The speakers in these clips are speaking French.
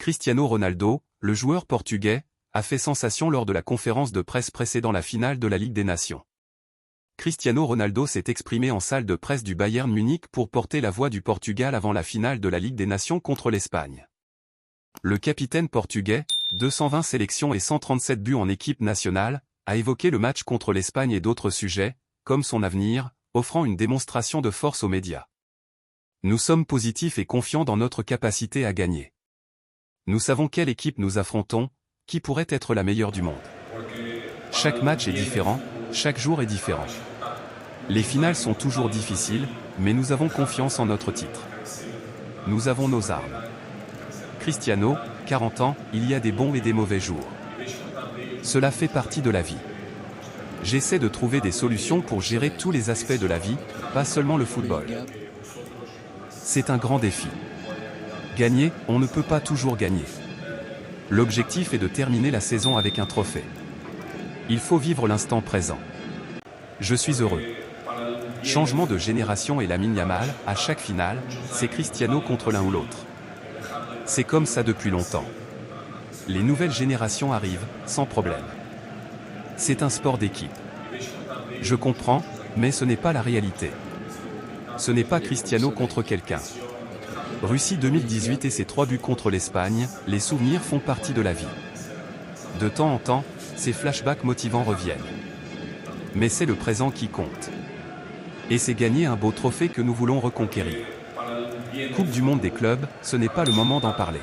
Cristiano Ronaldo, le joueur portugais, a fait sensation lors de la conférence de presse précédant la finale de la Ligue des Nations. Cristiano Ronaldo s'est exprimé en salle de presse du Bayern Munich pour porter la voix du Portugal avant la finale de la Ligue des Nations contre l'Espagne. Le capitaine portugais, 220 sélections et 137 buts en équipe nationale, a évoqué le match contre l'Espagne et d'autres sujets, comme son avenir, offrant une démonstration de force aux médias. Nous sommes positifs et confiants dans notre capacité à gagner. Nous savons quelle équipe nous affrontons, qui pourrait être la meilleure du monde. Chaque match est différent, chaque jour est différent. Les finales sont toujours difficiles, mais nous avons confiance en notre titre. Nous avons nos armes. Cristiano, 40 ans, il y a des bons et des mauvais jours. Cela fait partie de la vie. J'essaie de trouver des solutions pour gérer tous les aspects de la vie, pas seulement le football. C'est un grand défi. Gagner, on ne peut pas toujours gagner. L'objectif est de terminer la saison avec un trophée. Il faut vivre l'instant présent. Je suis heureux. Changement de génération et Lamine Yamal, à chaque finale, c'est Cristiano contre l'un ou l'autre. C'est comme ça depuis longtemps. Les nouvelles générations arrivent, sans problème. C'est un sport d'équipe. Je comprends, mais ce n'est pas la réalité. Ce n'est pas Cristiano contre quelqu'un. Russie 2018 et ses 3 buts contre l'Espagne, les souvenirs font partie de la vie. De temps en temps, ces flashbacks motivants reviennent. Mais c'est le présent qui compte. Et c'est gagner un beau trophée que nous voulons reconquérir. Coupe du monde des clubs, ce n'est pas le moment d'en parler.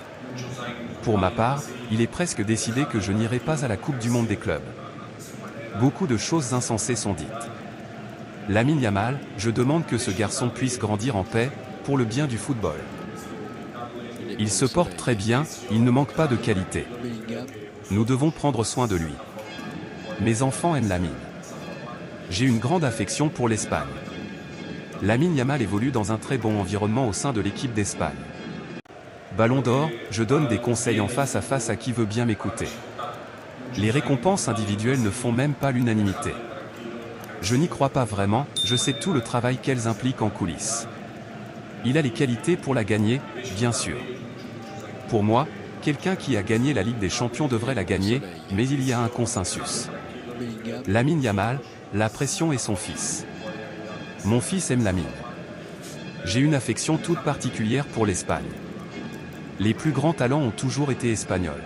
Pour ma part, il est presque décidé que je n'irai pas à la Coupe du monde des clubs. Beaucoup de choses insensées sont dites. Lamine Yamal, je demande que ce garçon puisse grandir en paix, pour le bien du football. Il se porte très bien, il ne manque pas de qualité. Nous devons prendre soin de lui. Mes enfants aiment Lamine. J'ai une grande affection pour l'Espagne. Lamine Yamal évolue dans un très bon environnement au sein de l'équipe d'Espagne. Ballon d'or, je donne des conseils en face à qui veut bien m'écouter. Les récompenses individuelles ne font même pas l'unanimité. Je n'y crois pas vraiment, je sais tout le travail qu'elles impliquent en coulisses. Il a les qualités pour la gagner, bien sûr. Pour moi, quelqu'un qui a gagné la Ligue des Champions devrait la gagner, mais il y a un consensus. Lamine Yamal, la pression est son fils. Mon fils aime Lamine. J'ai une affection toute particulière pour l'Espagne. Les plus grands talents ont toujours été espagnols.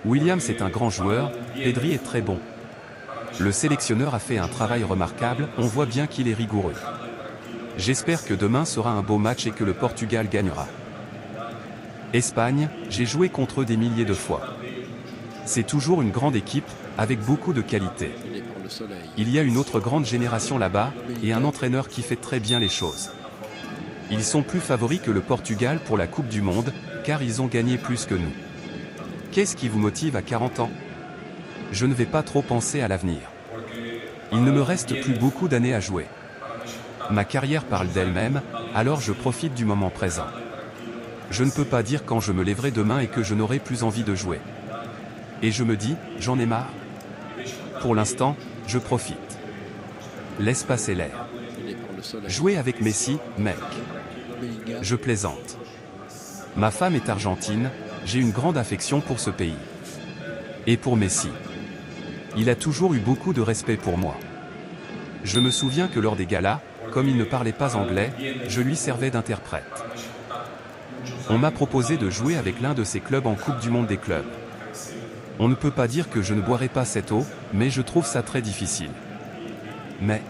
Williams est un grand joueur, Pedri est très bon. Le sélectionneur a fait un travail remarquable, on voit bien qu'il est rigoureux. J'espère que demain sera un beau match et que le Portugal gagnera. Espagne, j'ai joué contre eux des milliers de fois. C'est toujours une grande équipe, avec beaucoup de qualité. Il y a une autre grande génération là-bas, et un entraîneur qui fait très bien les choses. Ils sont plus favoris que le Portugal pour la Coupe du Monde, car ils ont gagné plus que nous. Qu'est-ce qui vous motive à 40 ans? Je ne vais pas trop penser à l'avenir. Il ne me reste plus beaucoup d'années à jouer. Ma carrière parle d'elle-même, alors je profite du moment présent. Je ne peux pas dire quand je me lèverai demain et que je n'aurai plus envie de jouer. Et je me dis, j'en ai marre. Pour l'instant, je profite. Laisse passer l'air. Jouer avec Messi, mec. Je plaisante. Ma femme est argentine, j'ai une grande affection pour ce pays. Et pour Messi. Il a toujours eu beaucoup de respect pour moi. Je me souviens que lors des galas, comme il ne parlait pas anglais, je lui servais d'interprète. On m'a proposé de jouer avec l'un de ses clubs en Coupe du monde des clubs. On ne peut pas dire que je ne boirai pas cette eau, mais je trouve ça très difficile. Mais